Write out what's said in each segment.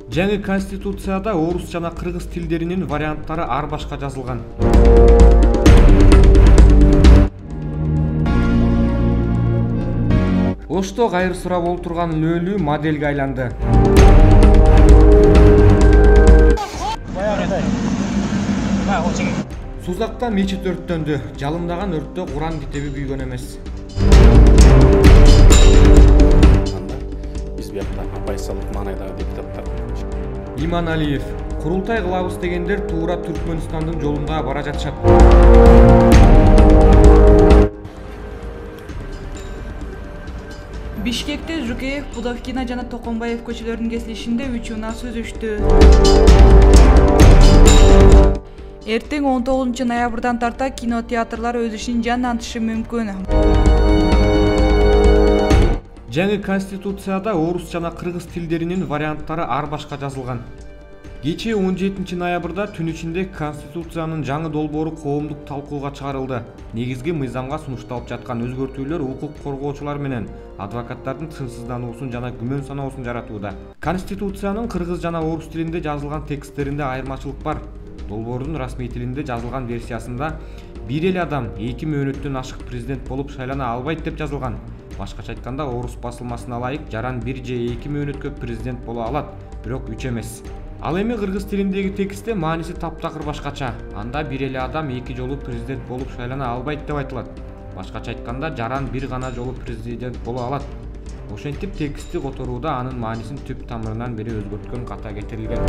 Жаңы конституцияда орус жана кыргыз тилдеринин варианттары ар башка жазылган. Ошто кайыр сурап олтурган лөлү моделге айланды. Сузакта мечит өрттөндү. Жалындаган өрттө Куран китеби күйгөн эмес. Биз биякта Апайсалык маанайдагы депутаттар. Иман Алиев: курултай кылабыз дегендер туура Түркмөнстандын жолунда бара жатышат. Бишкекте Жукеев, Пудовкина жана Токомбаев көчөлөрүнүн кесилишинде 3 унаа сүзүштү. Эртең 19 ноябрдан тарта кинотеатрлар өз ишин жандантышы мүмкүн. Жаңы конституцияда орус жана кыргыз тилдеринин варианттары ар башка жазылган. Кечээ 17 ноябрда түн ичинде конституциянын жаңы долбоору коомдук талкууга чыгарылды. Негизги мыйзамга сунушталып жаткан өзгөртүүлөр укук коргоочулар менен адвокаттардын тынчсыздануусун жана күмөн саноосун жаратууда. Конституциянын кыргыз жана орус тилинде жазылган тексттеринде айырмачылык бар. Долбоордун расмий тилинде жазылган версиясында бир эле адам 2 мөөнөттөн ашык президент болуп шайлана албайт деп жазылган. Башкача айтканда, орус басылмасына ылайык Жаран 1 же 2 мөөнөткө президент боло алат, бирок 3 эмес. Ал эми кыргыз тилиндеги текстте мааниси таптакыр башкача. Анда бир эле адам 2 жолу президент болуп шайлана албайт деп айтылат. Башкача айтканда, Жаран 1 гана жолу президент боло алат. Ошентип текстти которууда анын маанисин түп тамырынан бери өзгөрткөн ката кетирилген.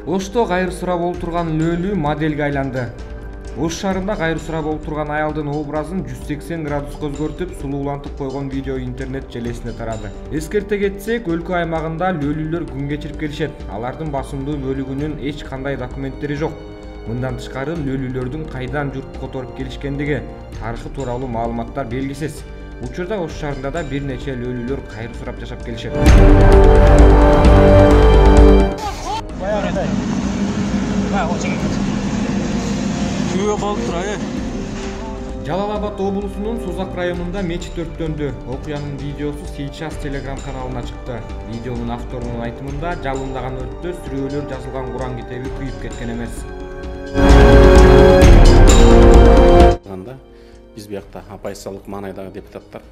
Ошто кайыр сурап олтурган лөлү моделге айланды. Ош шаарында кайыр сурап олтурган аялдын образын 180 градуска өзгөртүп, сулуулантып койгон видео интернет желесине тарады. Эскерте кетсек, өлкө аймагында лөлүлөр күн кечирип келишет. Алардын басымдуу бөлүгүнүн эч кандай документтери жок. Мындан тышкары лөлүлөрдүн кайдан журт которуп келишкендиги, тарыхы тууралуу маалыматтар белгисиз. Учурда Ош шаарында да бир нече лөлүлөр кайыр сурап жашап келишет. Жалал Абад облусунун Сузак районунда мечит өрттөндү. Окуянын видеосу сейчас Telegram каналына чыкты. Видеонун авторунун айтымында, жалындаган өрттө сүрөөлөр жазылган Куран китеби күйүп кеткен эмес. Биз биякта Апайсалык маанайдагы депутаттар.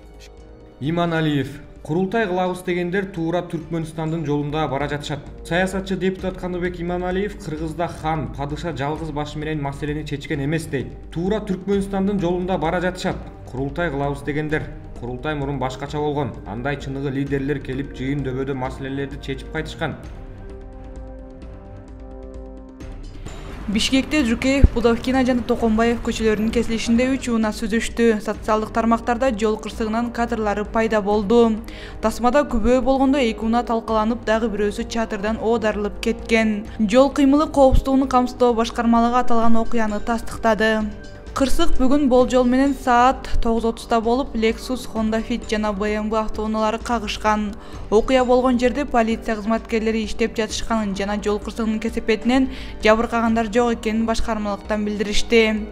Иман Алиев: курултай кылабыз дегендер туура Түркмөнстандын жолунда бара жатышат. Саясатчы депутат Каныбек Иман Алиев Кыргызда хан, падыша жалгыз башы менен маселени чечкен эмес дейт. Туура Түркмөнстандын жолунда бара жатышат. Курултай кылабыз дегендер. Курултай мурун башкача болгон. Андай чыныгы лидерлер келип жыйын дөбөдө маселелерди чечип кайтышкан. Бишкекте Жукеев, Пудовкина жана Токомбаев көчөлөрүнүн кесилишинде 3 унаа сүзүштү. Социалдык тармактарда жол кырсыгынан кадрлары пайда болду. Тасмада күбө болгондо 2 унаа талкаланып, дагы бирөөсү чатырдан оодарылып кеткен. Жол кыймылы коопсуздугун камсыздоо башкармалыгы аталган окуяны тастыктады. Кырсык бүгүн болжол менен саат 9:30 болуп, Lexus, Honda Fit жана BMW автоунаалары кагышкан. Окуя болгон жерде полиция кызматкерлери иштеп жатышканын жана жол кырсыгынын кесепетинен жабыркагандар жок экенин башкармалыктан билдиришти.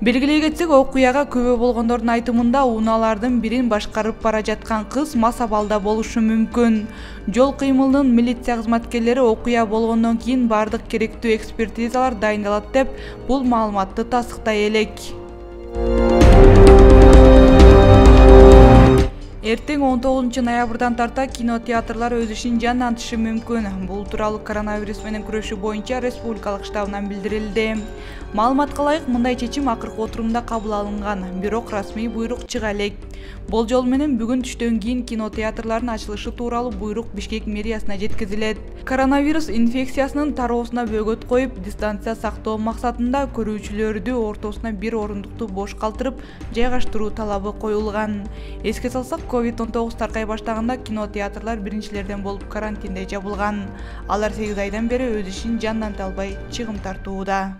Белгилей кетсек, окуяга күбө болгондордун айтымында унаалардын бирин башкарып бара жаткан кыз мас абалда болушу мүмкүн. Жол кыймылынын милиция кызматкерлери окуя болгондон кийин бардык керектүү экспертизалар дайындалат деп бул маалыматты тастыктай элек. Эртең 19 ноябрдан тарта кинотеатрлар өз ишин жандантышы мүмкүн. Бул тууралуу коронавирус менен күрөшүү боюнча республикалык штабынан билдирилди. Маалыматка ылайык, мындай чечим акыркы отурумда кабыл алынган, бирок расмий буйрук чыга элек. Болжол менен бүгүн түштөн кийин кинотеатрлардын ачылышы тууралуу буйрук Бишкек мэриясына жеткизилет. Коронавирус инфекциясынын тароосуна бөгөт коюп, дистанция сактоо максатында көрүүчүлөрдү ортосуна бир орундукту бош калтырып жайгаштыруу талабы коюлган. Эске салсак, COVID-19 таркай баштаганда кинотеатрлар биринчилерден болуп карантинде жабылган. Алар 8 айдан бери өз ишин жанданта албай чыгым тартууда.